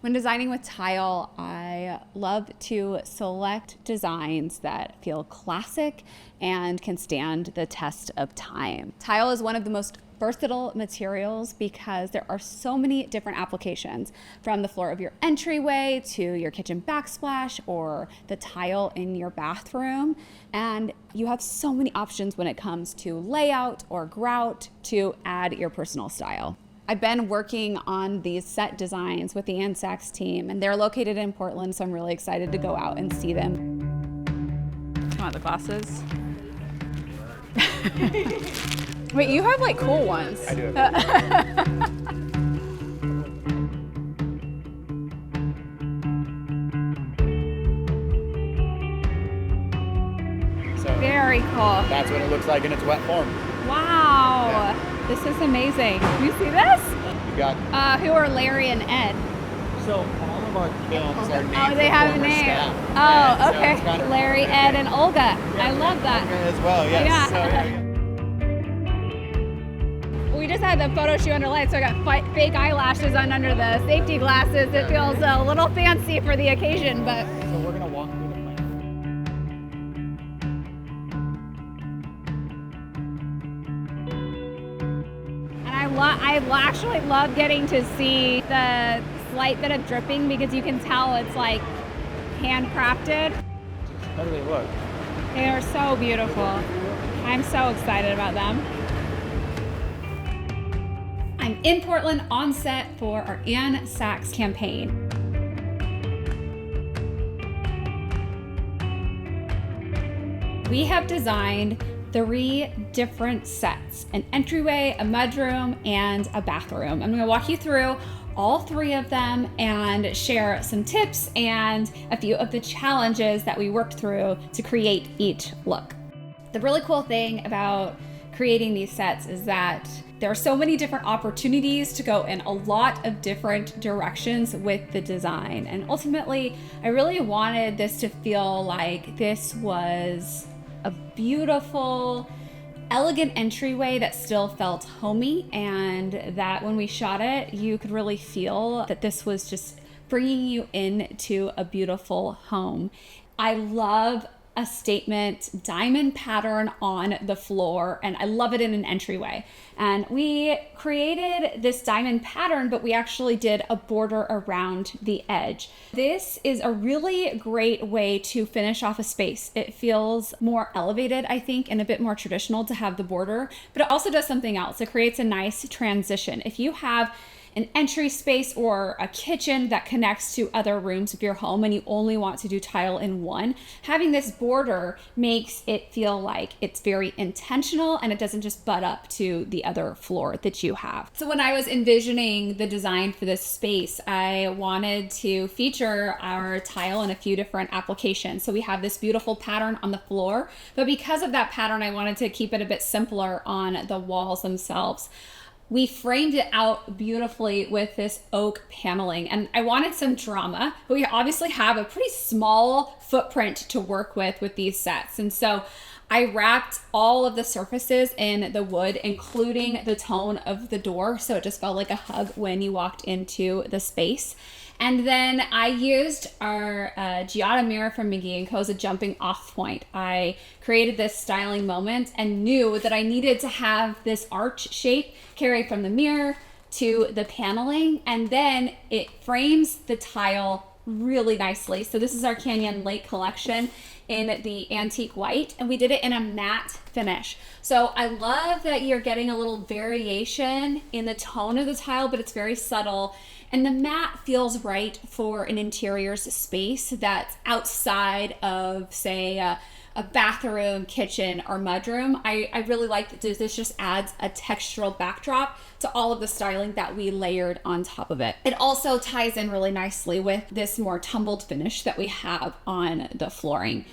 When designing with tile, I love to select designs that feel classic and can stand the test of time. Tile is one of the most versatile materials because there are so many different applications, from the floor of your entryway to your kitchen backsplash or the tile in your bathroom. And you have so many options when it comes to layout or grout to add your personal style. I've been working on these set designs with the Ann Sachs team, and they're located in Portland, so I'm really excited to go out and see them. Do you want the glasses? Wait, you have like cool ones. I do. So very cool. that's what it looks like in its wet form. Wow. Yeah. This is amazing. You see this? You got. Who are Larry and Ed? So all of our films are named. Oh, they for have a former name. staff. Oh, Yeah, so okay. it's kind of Larry, Ed, and Olga. I love that. as well. Yes. Yeah. So, yeah. We just had the photo shoot under lights, so I got fake eyelashes on under the safety glasses. It feels a little fancy for the occasion, but. So we're gonna walk through the plan. And I actually love getting to see the slight bit of dripping because you can tell it's like handcrafted. How do they look? They are so beautiful. I'm so excited about them. I'm in Portland on set for our Ann Sachs campaign. We have designed 3 different sets: an entryway, a mudroom, and a bathroom. I'm gonna walk you through all 3 of them and share some tips and a few of the challenges that we worked through to create each look. The really cool thing about creating these sets is that there are so many different opportunities to go in a lot of different directions with the design. And ultimately, I really wanted this to feel like this was a beautiful, elegant entryway that still felt homey, and that when we shot it, you could really feel that this was just bringing you into a beautiful home. I love a statement diamond pattern on the floor, and I love it in an entryway. And we created this diamond pattern, but we actually did a border around the edge. This is a really great way to finish off a space. It feels more elevated, I think, and a bit more traditional to have the border, but it also does something else. It creates a nice transition. If you have an entry space or a kitchen that connects to other rooms of your home and you only want to do tile in one, having this border makes it feel like it's very intentional and it doesn't just butt up to the other floor that you have. So when I was envisioning the design for this space, I wanted to feature our tile in a few different applications. So we have this beautiful pattern on the floor, but because of that pattern, I wanted to keep it a bit simpler on the walls themselves. We framed it out beautifully with this oak paneling, and I wanted some drama, but we obviously have a pretty small footprint to work with these sets. And so I wrapped all of the surfaces in the wood, including the tone of the door, so it just felt like a hug when you walked into the space. And then I used our Giada mirror from McGee & Co. as a jumping off point. I created this styling moment and knew that I needed to have this arch shape carry from the mirror to the paneling, and then it frames the tile really nicely. So this is our Canyon Lake collection in the antique white, and we did it in a matte finish. So I love that you're getting a little variation in the tone of the tile, but it's very subtle. And the matte feels right for an interiors space that's outside of, say, a bathroom, kitchen, or mudroom. I really like that this just adds a textural backdrop to all of the styling that we layered on top of it. It also ties in really nicely with this more tumbled finish that we have on the flooring.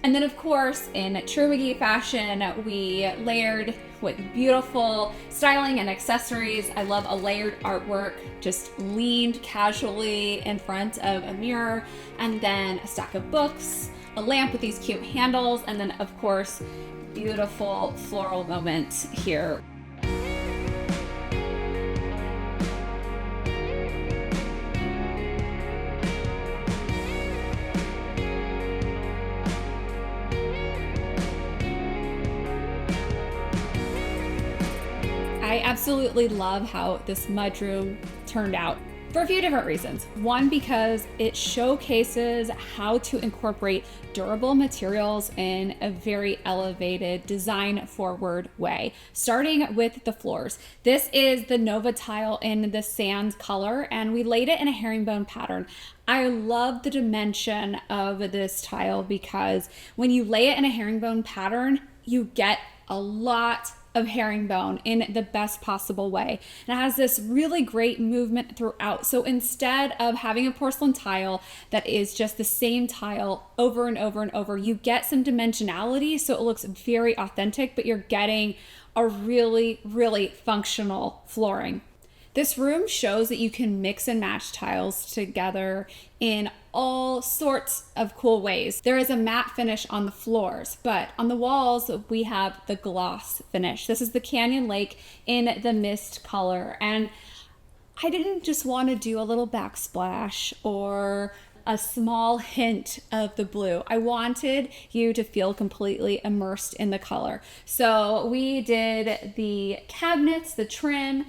And then of course, in true McGee fashion, we layered with beautiful styling and accessories. I love a layered artwork, just leaned casually in front of a mirror, and then a stack of books, a lamp with these cute handles, and then of course, beautiful floral moment here. absolutely love how this mudroom turned out for a few different reasons. One, because it showcases how to incorporate durable materials in a very elevated, design-forward way, starting with the floors. This is the Nova tile in the sand color, and we laid it in a herringbone pattern. I love the dimension of this tile because when you lay it in a herringbone pattern, you get a lot of herringbone in the best possible way. And it has this really great movement throughout. So instead of having a porcelain tile that is just the same tile over and over and over, you get some dimensionality, so it looks very authentic, but you're getting a really, really functional flooring. This room shows that you can mix and match tiles together in all sorts of cool ways. There is a matte finish on the floors, but on the walls, we have the gloss finish. This is the Canyon Lake in the mist color. And I didn't just want to do a little backsplash or a small hint of the blue. I wanted you to feel completely immersed in the color. So we did the cabinets, the trim,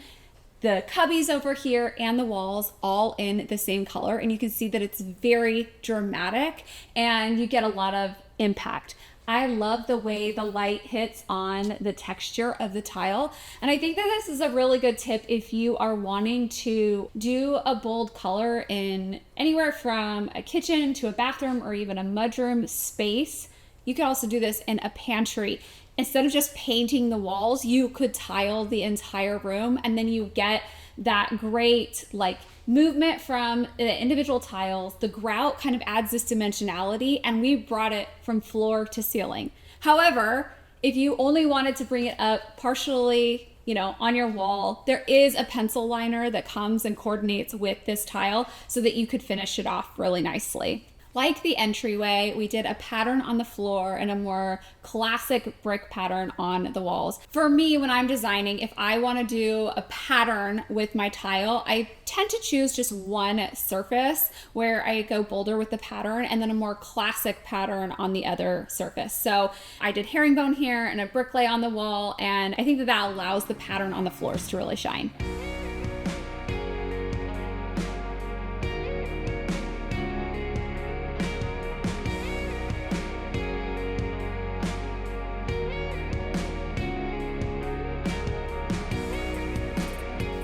the cubbies over here, and the walls all in the same color. And you can see that it's very dramatic and you get a lot of impact. I love the way the light hits on the texture of the tile. And I think that this is a really good tip if you are wanting to do a bold color in anywhere from a kitchen to a bathroom or even a mudroom space. You can also do this in a pantry. Instead of just painting the walls, you could tile the entire room, and then you get that great like movement from the individual tiles. The grout kind of adds this dimensionality, and we brought it from floor to ceiling. However, if you only wanted to bring it up partially, on your wall, there is a pencil liner that comes and coordinates with this tile so that you could finish it off really nicely. Like the entryway, we did a pattern on the floor and a more classic brick pattern on the walls. For me, when I'm designing, if I want to do a pattern with my tile, I tend to choose just one surface where I go bolder with the pattern and then a more classic pattern on the other surface. So I did herringbone here and a brick lay on the wall, and I think that that allows the pattern on the floors to really shine.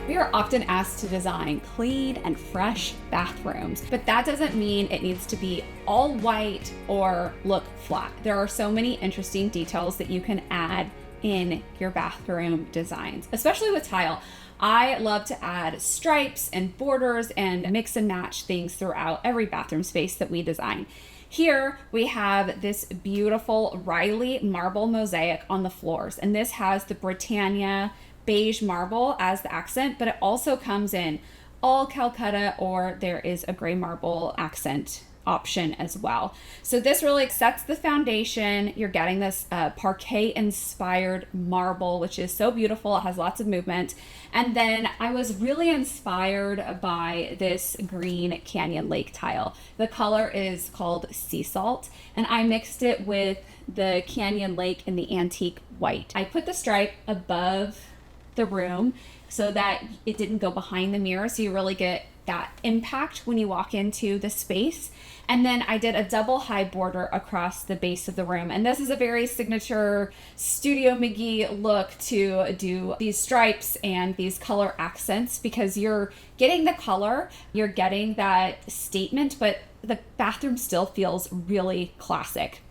We are often asked to design clean and fresh bathrooms, but that doesn't mean it needs to be all white or look flat. There are so many interesting details that you can add in your bathroom designs, especially with tile. I love to add stripes and borders and mix and match things throughout every bathroom space that we design. Here we have this beautiful Riley marble mosaic on the floors, and this has the Britannia beige marble as the accent, but it also comes in all Calcutta, or there is a gray marble accent option as well. So this really sets the foundation. You're getting this parquet inspired marble, which is so beautiful. It has lots of movement. And then I was really inspired by this green Canyon Lake tile. The color is called Sea Salt, and I mixed it with the Canyon Lake in the antique white. I put the stripe above the room so that it didn't go behind the mirror, so you really get that impact when you walk into the space. And then I did a double high border across the base of the room, and this is a very signature Studio McGee look to do these stripes and these color accents, because you're getting the color, you're getting that statement, but the bathroom still feels really classic.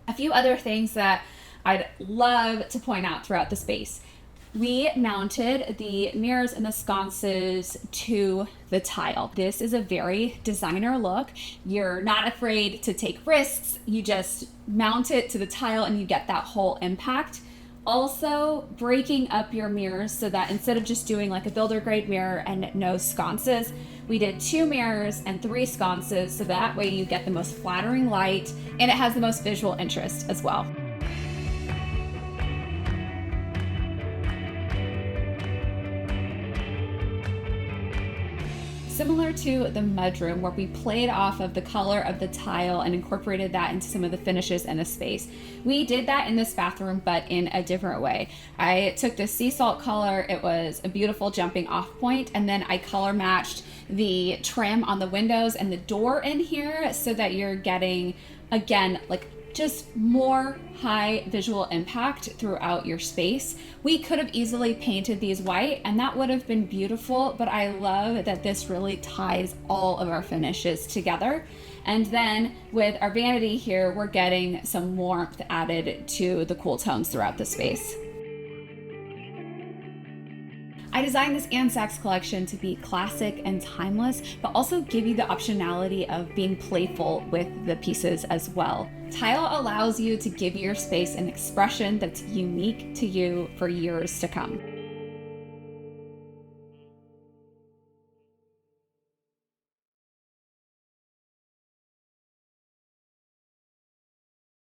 A few other things that I'd love to point out throughout the space. We mounted the mirrors and the sconces to the tile. This is a very designer look. You're not afraid to take risks. You just mount it to the tile and you get that whole impact. Also, breaking up your mirrors so that instead of just doing like a builder grade mirror and no sconces, we did 2 mirrors and 3 sconces, so that way you get the most flattering light and it has the most visual interest as well. Similar to the mudroom, where we played off of the color of the tile and incorporated that into some of the finishes in the space. We did that in this bathroom, but in a different way. I took the sea salt color. It was a beautiful jumping off point, and then I color matched the trim on the windows and the door in here so that you're getting, again, like just more high visual impact throughout your space. We could have easily painted these white and that would have been beautiful, but I love that this really ties all of our finishes together. And then with our vanity here, we're getting some warmth added to the cool tones throughout the space. I designed this Anne Sachs collection to be classic and timeless, but also give you the optionality of being playful with the pieces as well. Tile allows you to give your space an expression that's unique to you for years to come.